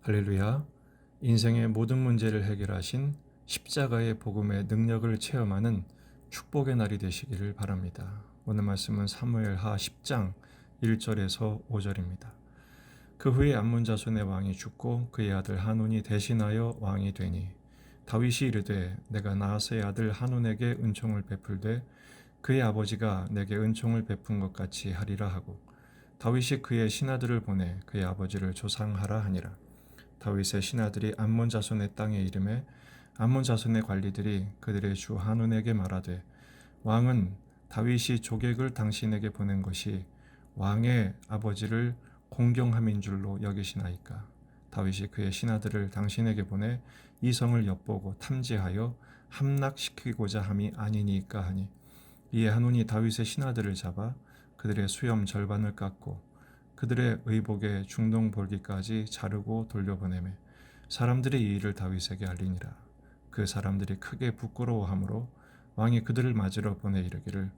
할렐루야. 인생의 모든 문제를 해결하신 십자가의 복음의 능력을 체험하는 축복의 날이 되시기를 바랍니다. 오늘 말씀은 사무엘하 10장 1절에서 5절입니다. 그 후에 암몬 자손의 왕이 죽고 그의 아들 한운이 대신하여 왕이 되니 다윗이 이르되 내가 나아스의 아들 한운에게 은총을 베풀되 그의 아버지가 내게 은총을 베푼 것 같이 하리라 하고 다윗이 그의 신하들을 보내 그의 아버지를 조상하라 하니라. 다윗의 신하들이 암몬 자손의 땅에 이름에 암몬 자손의 관리들이 그들의 주 한운에게 말하되 왕은 다윗이 조객을 당신에게 보낸 것이 왕의 아버지를 공경함인 줄로 여기시나이까. 다윗이 그의 신하들을 당신에게 보내 이 성을 엿보고 탐지하여 함락시키고자 함이 아니니까 하니 이에 한운이 다윗의 신하들을 잡아 그들의 수염 절반을 깎고 그들의 의복의 중동 볼기까지 자르고 돌려보내매 사람들이 이 일을 다윗에게 알리니라. 그 사람들이 크게 부끄러워하므로 왕이 그들을 맞으러 보내 이르기를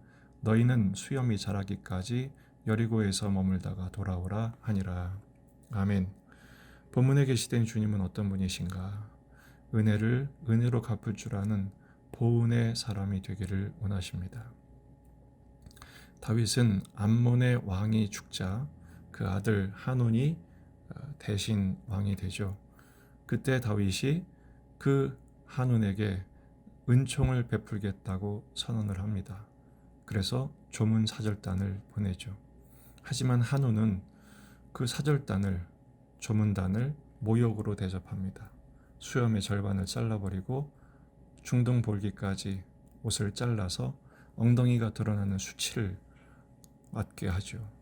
너희는 수염이 자라기까지 여리고에서 머물다가 돌아오라 하니라. 아멘. 본문에 계시된 주님은 어떤 분이신가? 은혜를 은혜로 갚을 줄 아는 보은의 사람이 되기를 원하십니다. 다윗은 암몬의 왕이 죽자 그 아들 한운이 대신 왕이 되죠. 그때 다윗이 그 한운에게 은총을 베풀겠다고 선언을 합니다. 그래서 조문 사절단을 보내죠. 하지만 한운은 그 사절단을, 조문단을 모욕으로 대접합니다. 수염의 절반을 잘라버리고 중동 볼기까지 옷을 잘라서 엉덩이가 드러나는 수치를 맞게 하죠.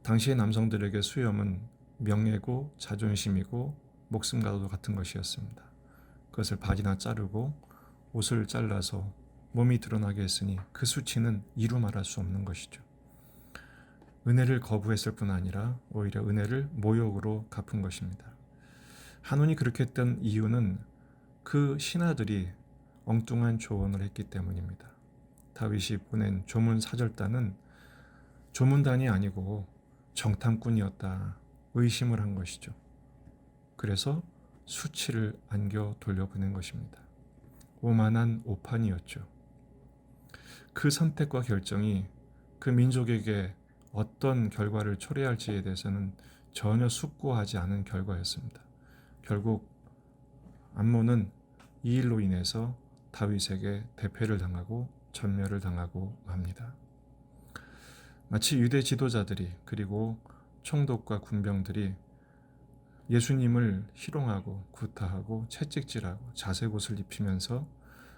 당시의 남성들에게 수염은 명예고 자존심이고 목숨과도 같은 것이었습니다. 그것을 바지나 자르고 옷을 잘라서 몸이 드러나게 했으니 그 수치는 이루 말할 수 없는 것이죠. 은혜를 거부했을 뿐 아니라 오히려 은혜를 모욕으로 갚은 것입니다. 한운이 그렇게 했던 이유는 그 신하들이 엉뚱한 조언을 했기 때문입니다. 다윗이 보낸 조문 사절단은 조문단이 아니고 정탐꾼이었다 의심을 한 것이죠. 그래서 수치를 안겨 돌려보낸 것입니다. 오만한 오판이었죠. 그 선택과 결정이 그 민족에게 어떤 결과를 초래할지에 대해서는 전혀 숙고하지 않은 결과였습니다. 결국 암몬은 이 일로 인해서 다윗에게 대패를 당하고 전멸을 당하고 합니다. 마치 유대 지도자들이 그리고 총독과 군병들이 예수님을 희롱하고 구타하고 채찍질하고 자색옷을 입히면서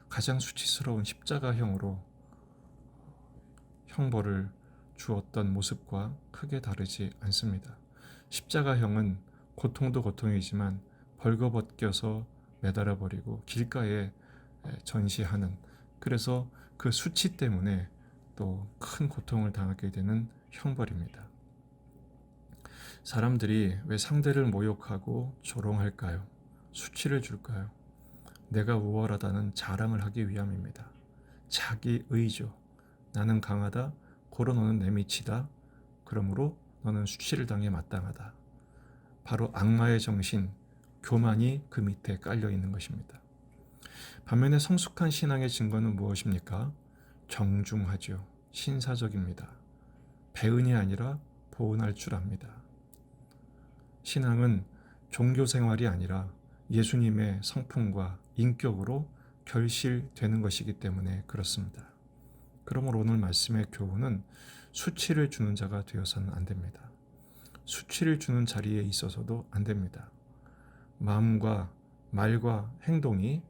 가장 수치스러운 십자가형으로 형벌을 주었던 모습과 크게 다르지 않습니다. 십자가형은 고통도 고통이지만 벌거벗겨서 매달아버리고 길가에 전시하는, 그래서 그 수치 때문에 또 큰 고통을 당하게 되는 형벌입니다. 사람들이 왜 상대를 모욕하고 조롱할까요? 수치를 줄까요? 내가 우월하다는 자랑을 하기 위함입니다. 자기 의죠. 나는 강하다. 고로 너는 내 밑이다. 그러므로 너는 수치를 당해 마땅하다. 바로 악마의 정신, 교만이 그 밑에 깔려 있는 것입니다. 반면에 성숙한 신앙의 증거는 무엇입니까? 정중하죠. 신사적입니다. 배은이 아니라 보은할 줄 압니다. 신앙은 종교 생활이 아니라 예수님의 성품과 인격으로 결실되는 것이기 때문에 그렇습니다. 그러므로 오늘 말씀의 교훈은 수치를 주는 자가 되어서는 안 됩니다. 수치를 주는 자리에 있어서도 안 됩니다. 마음과 말과 행동이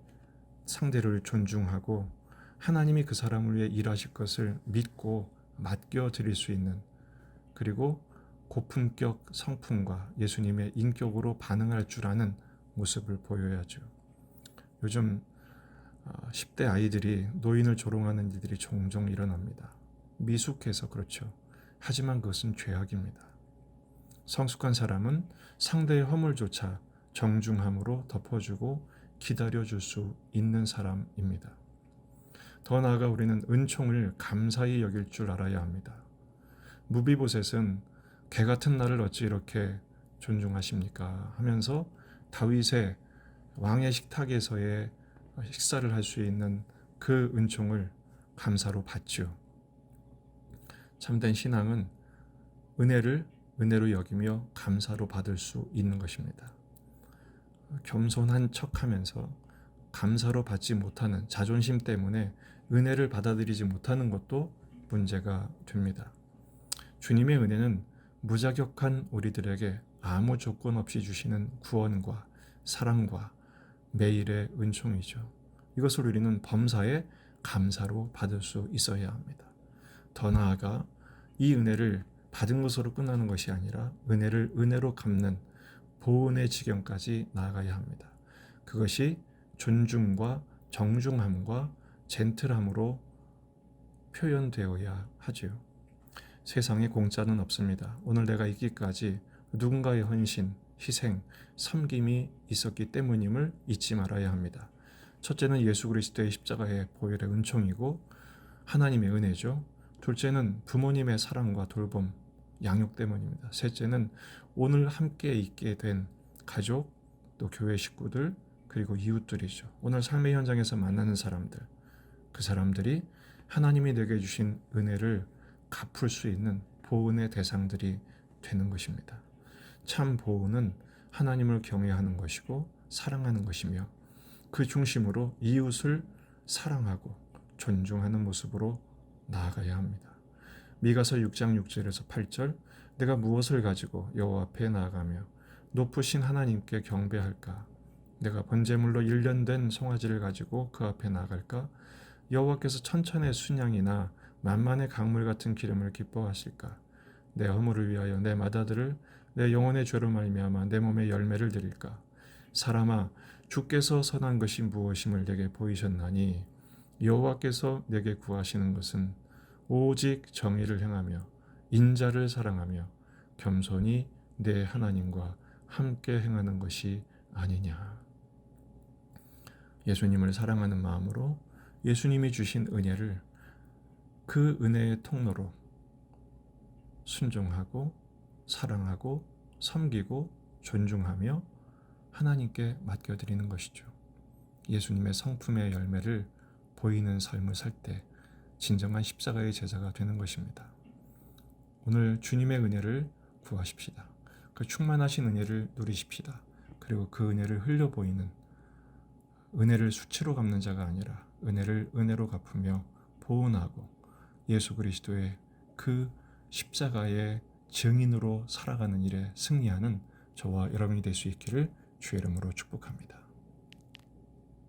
상대를 존중하고 하나님이 그 사람을 위해 일하실 것을 믿고 맡겨드릴 수 있는, 그리고 고품격 성품과 예수님의 인격으로 반응할 줄 아는 모습을 보여야죠. 요즘 10대 아이들이 노인을 조롱하는 일들이 종종 일어납니다. 미숙해서 그렇죠. 하지만 그것은 죄악입니다. 성숙한 사람은 상대의 허물조차 정중함으로 덮어주고 기다려줄 수 있는 사람입니다. 더 나아가 우리는 은총을 감사히 여길 줄 알아야 합니다. 무비보셋은 개 같은 나를 어찌 이렇게 존중하십니까? 하면서 다윗의 왕의 식탁에서의 식사를 할 수 있는 그 은총을 감사로 받죠. 참된 신앙은 은혜를 은혜로 여기며 감사로 받을 수 있는 것입니다. 겸손한 척하면서 감사로 받지 못하는 자존심 때문에 은혜를 받아들이지 못하는 것도 문제가 됩니다. 주님의 은혜는 무자격한 우리들에게 아무 조건 없이 주시는 구원과 사랑과 매일의 은총이죠. 이것을 우리는 범사에 감사로 받을 수 있어야 합니다. 더 나아가 이 은혜를 받은 것으로 끝나는 것이 아니라 은혜를 은혜로 갚는 보은의 지경까지 나아가야 합니다. 그것이 존중과 정중함과 젠틀함으로 표현되어야 하지요. 세상에 공짜는 없습니다. 오늘 내가 있기까지 누군가의 헌신, 희생, 섬김이 있었기 때문임을 잊지 말아야 합니다. 첫째는 예수 그리스도의 십자가의 보혈의 은총이고 하나님의 은혜죠. 둘째는 부모님의 사랑과 돌봄, 양육 때문입니다. 셋째는 오늘 함께 있게 된 가족, 또 교회 식구들, 그리고 이웃들이죠. 오늘 삶의 현장에서 만나는 사람들, 그 사람들이 하나님이 내게 주신 은혜를 갚을 수 있는 보은의 대상들이 되는 것입니다. 참 보은은 하나님을 경외하는 것이고 사랑하는 것이며 그 중심으로 이웃을 사랑하고 존중하는 모습으로 나아가야 합니다. 미가서 6장 6절에서 8절 내가 무엇을 가지고 여호와 앞에 나아가며 높으신 하나님께 경배할까? 내가 번제물로 일련된 송아지를 가지고 그 앞에 나아갈까? 여호와께서 천천의 순양이나 만만의 강물 같은 기름을 기뻐하실까? 내 허물을 위하여 내 맏아들을 내 영혼의 죄로 말미암아 내 몸에 열매를 드릴까? 사람아, 주께서 선한 것이 무엇임을 내게 보이셨나니 여호와께서 내게 구하시는 것은 오직 정의를 행하며 인자를 사랑하며 겸손히 내 하나님과 함께 행하는 것이 아니냐. 예수님을 사랑하는 마음으로 예수님이 주신 은혜를 그 은혜의 통로로 순종하고 사랑하고 섬기고 존중하며 하나님께 맡겨드리는 것이죠. 예수님의 성품의 열매를 보이는 삶을 살 때 진정한 십자가의 제자가 되는 것입니다. 오늘 주님의 은혜를 구하십시다. 그 충만하신 은혜를 누리십시다. 그리고 그 은혜를 흘려 보이는 은혜를 수치로 갚는 자가 아니라 은혜를 은혜로 갚으며 보은하고 예수 그리스도의 그 십자가의 증인으로 살아가는 일에 승리하는 저와 여러분이 될 수 있기를 주의 이름으로 축복합니다.